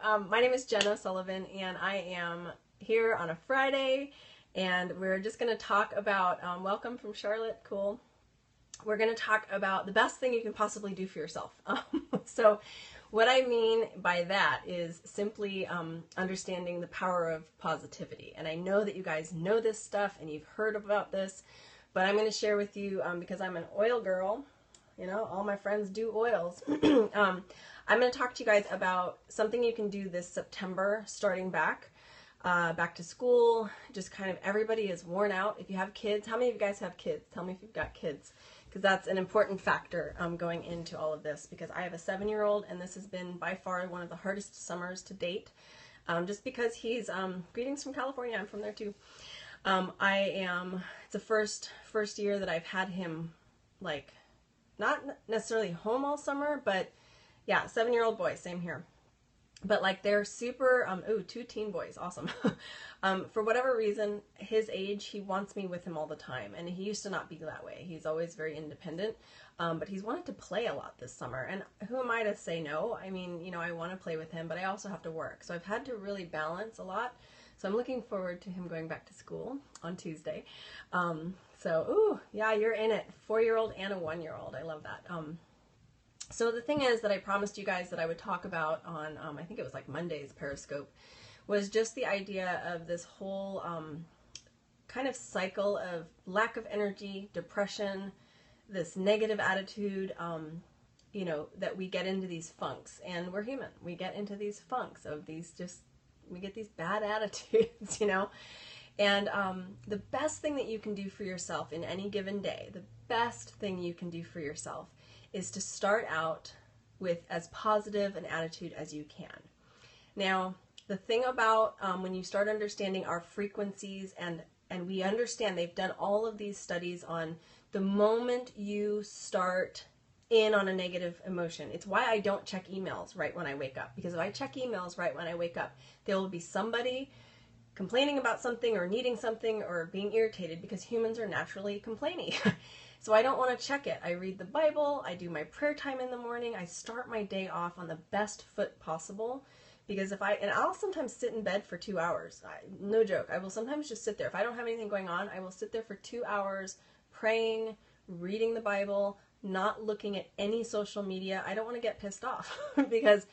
My name is Jenna Sullivan, and I am here on a Friday, and we're just going to talk about, welcome from Charlotte, cool. We're going to talk about the best thing you can possibly do for yourself. So what I mean by that is simply understanding the power of positivity. And I know that you guys know this stuff and you've heard about this, but I'm going to share with you, because I'm an oil girl, you know, all my friends do oils. I'm going to talk to you guys about something you can do this September, starting back to school. Just kind of everybody is worn out. If you have kids, how many of you guys have kids? Tell me if you've got kids, because that's an important factor going into all of this, because I have a 7-year-old and this has been by far one of the hardest summers to date, just because he's, greetings from California, I'm from there too. It's the first year that I've had him, like, not necessarily home all summer, but yeah, 7-year-old boy, same here. But like they're super, 2 teen boys, awesome. For whatever reason, his age, he wants me with him all the time. And he used to not be that way. He's always very independent. But he's wanted to play a lot this summer. And who am I to say no? I mean, you know, I want to play with him, but I also have to work. So I've had to really balance a lot. So I'm looking forward to him going back to school on Tuesday. Ooh, yeah, you're in it. 4-year-old and a 1-year-old. I love that. So the thing is that I promised you guys that I would talk about on, I think it was like Monday's Periscope, was just the idea of this whole kind of cycle of lack of energy, depression, this negative attitude, you know, that we get into these funks. And we're human. We get into these funks of these we get these bad attitudes, you know. And the best thing that you can do for yourself in any given day, the best thing you can do for yourself is to start out with as positive an attitude as you can. Now, the thing about when you start understanding our frequencies, and we understand they've done all of these studies on the moment you start in on a negative emotion. It's why I don't check emails right when I wake up, because if I check emails right when I wake up, there will be somebody complaining about something or needing something or being irritated, because humans are naturally complainy. So I don't want to check it. I read the Bible, I do my prayer time in the morning, I start my day off on the best foot possible, because I'll sometimes sit in bed for 2 hours. No joke, I will sometimes just sit there. If I don't have anything going on, I will sit there for 2 hours praying, reading the Bible, not looking at any social media. I don't want to get pissed off because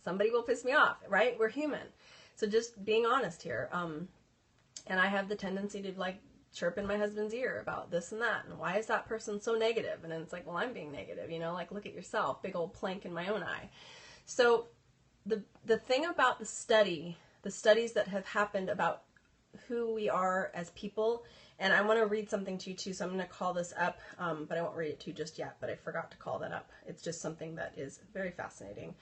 somebody will piss me off, right? We're human. So just being honest here. And I have the tendency to like chirp in my husband's ear about this and that, and why is that person so negative? And then it's like, well, I'm being negative, you know, like, look at yourself, big old plank in my own eye. So the thing about the studies that have happened about who we are as people, and I want to read something to you too, so I'm going to call this up, but I won't read it to you just yet, but I forgot to call that up. It's just something that is very fascinating.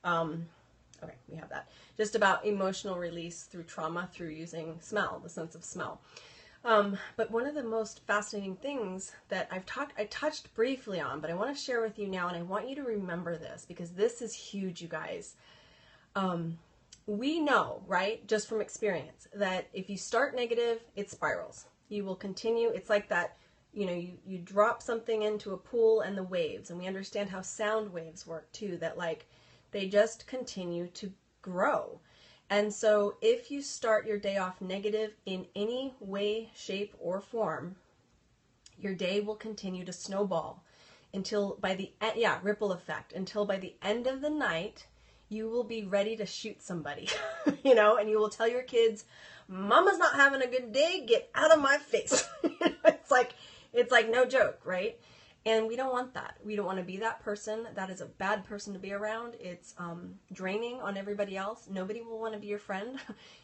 Okay, we have that. Just about emotional release through trauma through using smell, the sense of smell. But one of the most fascinating things that I touched briefly on, but I want to share with you now, and I want you to remember this, because this is huge, you guys. We know, right, just from experience, that if you start negative, it spirals. You will continue. It's like that, you know, you drop something into a pool and the waves, and we understand how sound waves work too, that like they just continue to grow. And so if you start your day off negative in any way, shape, or form, your day will continue to snowball until by the end, ripple effect, until by the end of the night, you will be ready to shoot somebody, you know, and you will tell your kids, Mama's not having a good day, get out of my face. It's like no joke, right? And we don't want that. We don't want to be that person. That is a bad person to be around. It's draining on everybody else. Nobody will want to be your friend.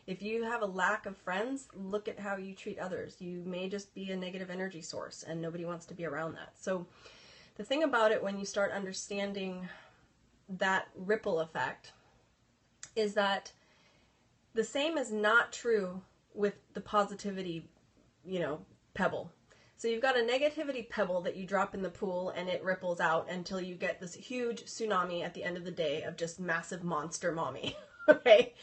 If you have a lack of friends, look at how you treat others. You may just be a negative energy source, and nobody wants to be around that. So the thing about it, when you start understanding that ripple effect, is that the same is not true with the positivity, you know, pebble. So you've got a negativity pebble that you drop in the pool and it ripples out until you get this huge tsunami at the end of the day of just massive monster mommy. Okay?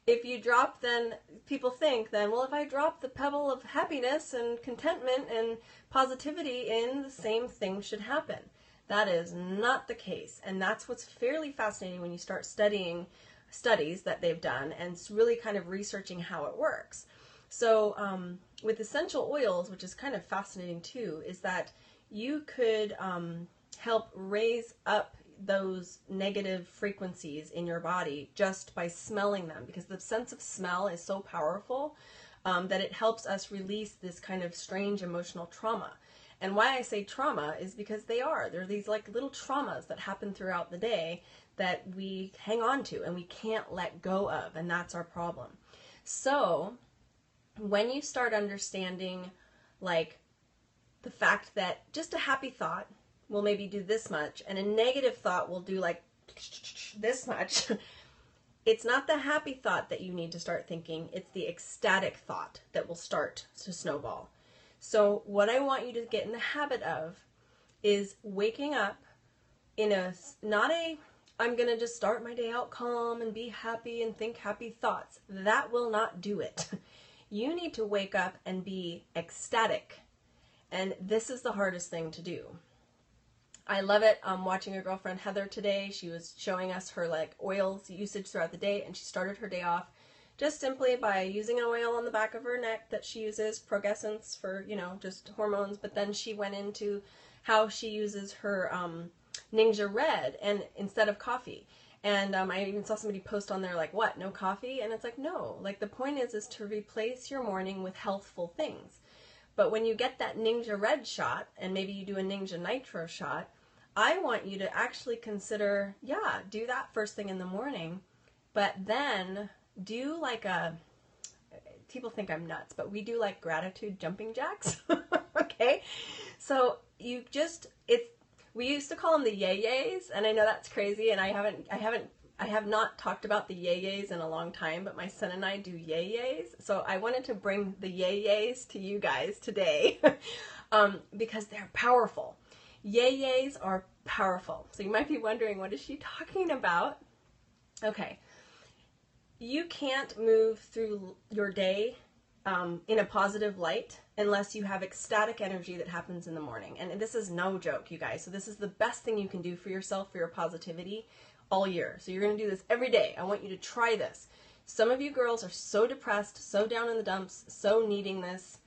If you drop, then people think then, well, if I drop the pebble of happiness and contentment and positivity in, the same thing should happen. That is not the case. And that's what's fairly fascinating when you start studying studies that they've done and really kind of researching how it works. So with essential oils, which is kind of fascinating too, is that you could help raise up those negative frequencies in your body just by smelling them, because the sense of smell is so powerful that it helps us release this kind of strange emotional trauma. And why I say trauma is because they're these like little traumas that happen throughout the day that we hang on to and we can't let go of, and that's our problem. So when you start understanding like the fact that just a happy thought will maybe do this much and a negative thought will do like this much, it's not the happy thought that you need to start thinking, it's the ecstatic thought that will start to snowball. So what I want you to get in the habit of is waking up in I'm going to just start my day out calm and be happy and think happy thoughts. That will not do it. You need to wake up and be ecstatic. And this is the hardest thing to do. I love it. Watching a girlfriend, Heather, today, she was showing us her like oils usage throughout the day, and she started her day off just simply by using an oil on the back of her neck that she uses, Progessence, for, just hormones. But then she went into how she uses her Ninja Red and instead of coffee. And I even saw somebody post on there like, what, no coffee? And it's like, no, like the point is to replace your morning with healthful things. But when you get that Ninja Red shot, and maybe you do a Ninja Nitro shot, I want you to actually consider, do that first thing in the morning, but then do like people think I'm nuts, but we do like gratitude jumping jacks. Okay? So we used to call them the yay-yays, and I know that's crazy, and I have not talked about the yay-yays in a long time, but my son and I do yay-yays. So I wanted to bring the yay-yays to you guys today because they're powerful. Yay-yays are powerful. So you might be wondering, what is she talking about? Okay. You can't move through your day in a positive light unless you have ecstatic energy that happens in the morning. And this is no joke, you guys. So this is the best thing you can do for yourself, for your positivity all year. So you're going to do this every day. I want you to try this. Some of you girls are so depressed, so down in the dumps, so needing this.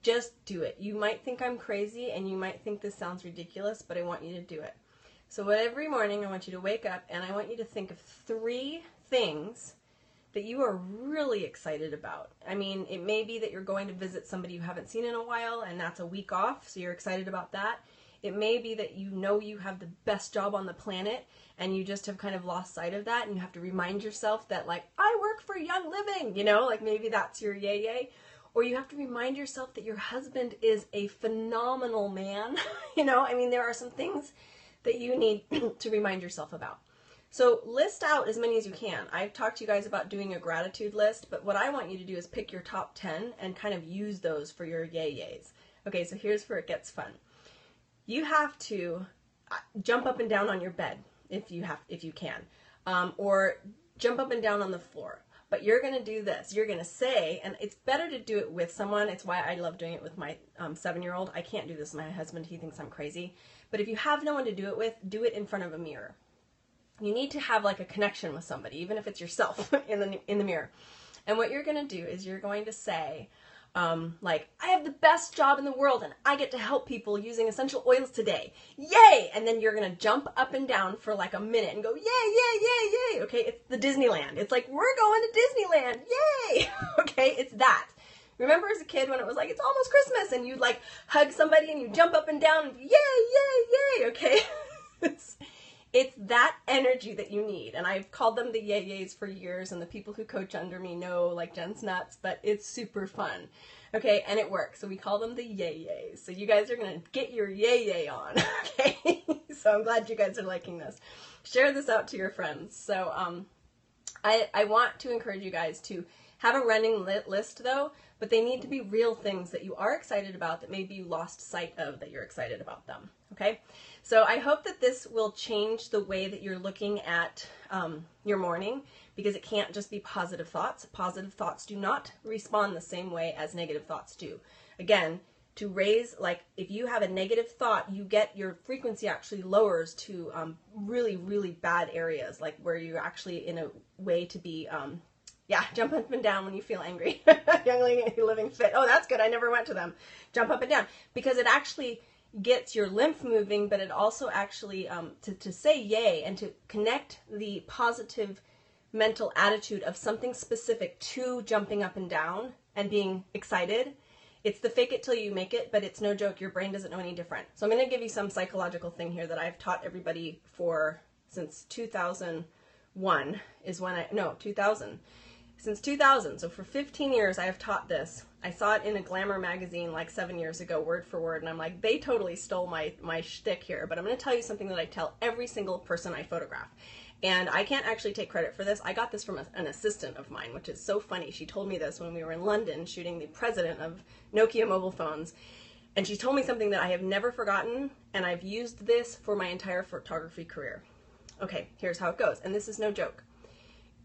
Just do it. You might think I'm crazy and you might think this sounds ridiculous, but I want you to do it. So every morning I want you to wake up and I want you to think of 3 things that you are really excited about. I mean, it may be that you're going to visit somebody you haven't seen in a while and that's a week off, so you're excited about that. It may be that you have the best job on the planet and you just have kind of lost sight of that, and you have to remind yourself that, like, I work for Young Living, like maybe that's your yay. Or you have to remind yourself that your husband is a phenomenal man. I mean, there are some things that you need to remind yourself about. So list out as many as you can. I've talked to you guys about doing a gratitude list, but what I want you to do is pick your top 10 and kind of use those for your yay-yays. Okay, so here's where it gets fun. You have to jump up and down on your bed if you can, or jump up and down on the floor. But you're going to do this. You're going to say, and it's better to do it with someone. It's why I love doing it with my 7-year-old. I can't do this with my husband. He thinks I'm crazy. But if you have no one to do it with, do it in front of a mirror. You need to have like a connection with somebody, even if it's yourself in the mirror. And what you're going to do is you're going to say, like, I have the best job in the world and I get to help people using essential oils today. Yay! And then you're going to jump up and down for like a minute and go, yay, yay, yay, yay. Okay, it's the Disneyland. It's like, we're going to Disneyland. Yay! Okay, it's that. Remember as a kid when it was like, it's almost Christmas, and you'd like hug somebody and you jump up and down and yay, yay, yay. Okay? It's that energy that you need. And I've called them the yay-yays for years, and the people who coach under me know, like, Jen's nuts, but it's super fun. Okay, and it works. So we call them the yay-yays. So you guys are going to get your yay-yay on, okay? So I'm glad you guys are liking this. Share this out to your friends. So I want to encourage you guys to have a running list, though, but they need to be real things that you are excited about that maybe you lost sight of that you're excited about them, okay? So I hope that this will change the way that you're looking at your morning, because it can't just be positive thoughts. Positive thoughts do not respond the same way as negative thoughts do. Again, to raise, like if you have a negative thought, you get your frequency actually lowers to really, really bad areas, like where you're actually in a way to be, jump up and down when you feel angry. Young Living Fit. Oh, that's good. I never went to them. Jump up and down, because it actually gets your lymph moving, but it also actually, to say yay and to connect the positive mental attitude of something specific to jumping up and down and being excited. It's the fake it till you make it, but it's no joke. Your brain doesn't know any different. So I'm going to give you some psychological thing here that I've taught everybody since 2001 is when 2000. Since 2000. So for 15 years, I have taught this. I saw it in a Glamour magazine like 7 years ago, word for word. And I'm like, they totally stole my shtick here. But I'm going to tell you something that I tell every single person I photograph. And I can't actually take credit for this. I got this from an assistant of mine, which is so funny. She told me this when we were in London shooting the president of Nokia mobile phones. And she told me something that I have never forgotten, and I've used this for my entire photography career. Okay, here's how it goes. And this is no joke.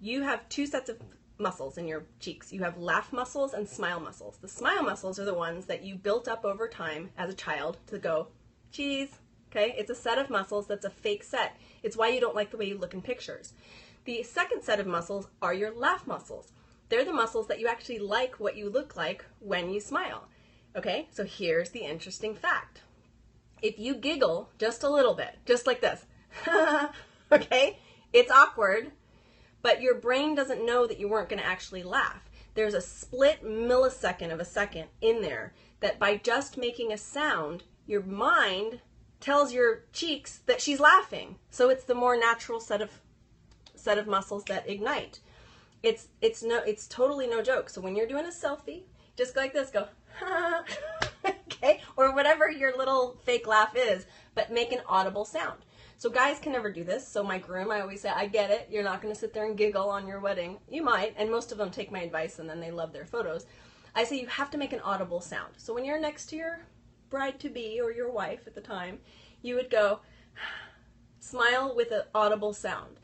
You have two sets of muscles in your cheeks. You have laugh muscles and smile muscles. The smile muscles are the ones that you built up over time as a child to go, cheese. Okay, it's a set of muscles that's a fake set. It's why you don't like the way you look in pictures. The second set of muscles are your laugh muscles. They're the muscles that you actually like what you look like when you smile. Okay, so here's the interesting fact. If you giggle just a little bit, just like this, okay, it's awkward, but your brain doesn't know that you weren't going to actually laugh. There's a split millisecond of a second in there that by just making a sound, your mind tells your cheeks that she's laughing. So it's the more natural set of muscles that ignite. It's totally no joke. So when you're doing a selfie, just go like this, go, okay, or whatever your little fake laugh is, but make an audible sound. So guys can never do this. So my groom, I always say, I get it. You're not going to sit there and giggle on your wedding. You might, and most of them take my advice and then they love their photos. I say you have to make an audible sound. So when you're next to your bride-to-be or your wife at the time, you would go, smile with an audible sound.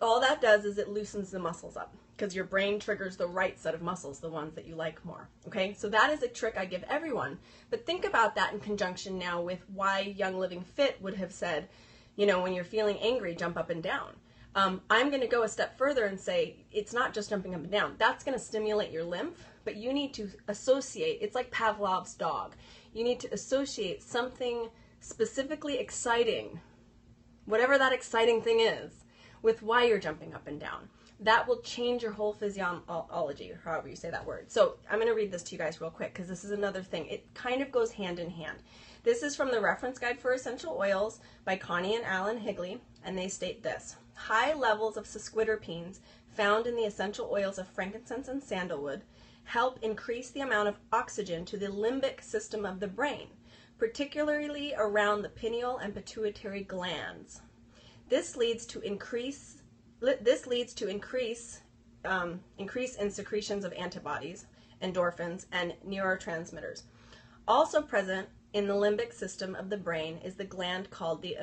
All that does is it loosens the muscles up because your brain triggers the right set of muscles, the ones that you like more. Okay, so that is a trick I give everyone. But think about that in conjunction now with why Young Living Fit would have said, you know, when you're feeling angry, jump up and down. I'm going to go a step further and say it's not just jumping up and down. That's going to stimulate your lymph, but you need to associate. It's like Pavlov's dog. You need to associate something specifically exciting, whatever that exciting thing is, with why you're jumping up and down. That will change your whole physiology, or however you say that word. So I'm going to read this to you guys real quick because this is another thing. It kind of goes hand in hand. This is from the Reference Guide for Essential Oils by Connie and Alan Higley, and they state this. High levels of sesquiterpenes found in the essential oils of frankincense and sandalwood help increase the amount of oxygen to the limbic system of the brain, particularly around the pineal and pituitary glands. This leads to increase in secretions of antibodies, endorphins, and neurotransmitters. Also present in the limbic system of the brain is the gland called the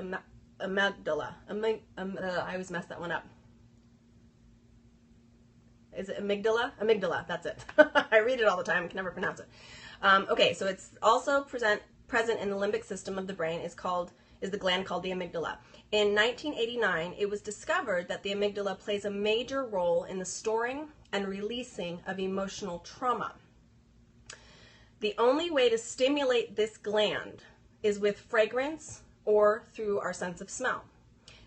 amygdala. I always mess that one up. Is it amygdala? Amygdala, that's it. I read it all the time, I can never pronounce it. Okay, so it's also present in the limbic system of the brain is the gland called the amygdala. In 1989, it was discovered that the amygdala plays a major role in the storing and releasing of emotional trauma. The only way to stimulate this gland is with fragrance or through our sense of smell.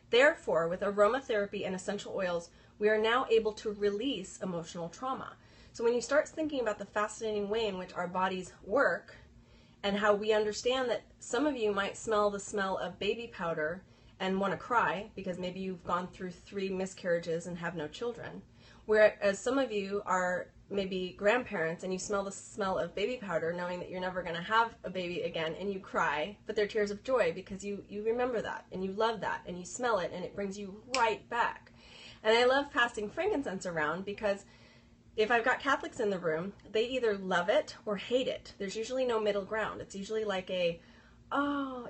Therefore, with aromatherapy and essential oils, we are now able to release emotional trauma. So when you start thinking about the fascinating way in which our bodies work and how we understand that some of you might smell the smell of baby powder and want to cry because maybe you've gone through 3 miscarriages and have no children, whereas some of you are maybe grandparents and you smell the smell of baby powder knowing that you're never going to have a baby again and you cry, but they're tears of joy because you remember that and you love that and you smell it and it brings you right back. And I love passing frankincense around because if I've got Catholics in the room, they either love it or hate it. There's usually no middle ground. It's usually like it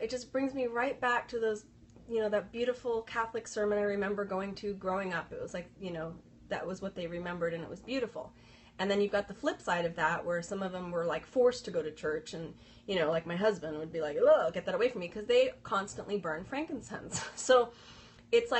just brings me right back to those, that beautiful Catholic sermon I remember going to growing up. It was like, that was what they remembered and it was beautiful. And then you've got the flip side of that, where some of them were like forced to go to church, and you know, like my husband would be like, oh, get that away from me, because they constantly burn frankincense. So it's like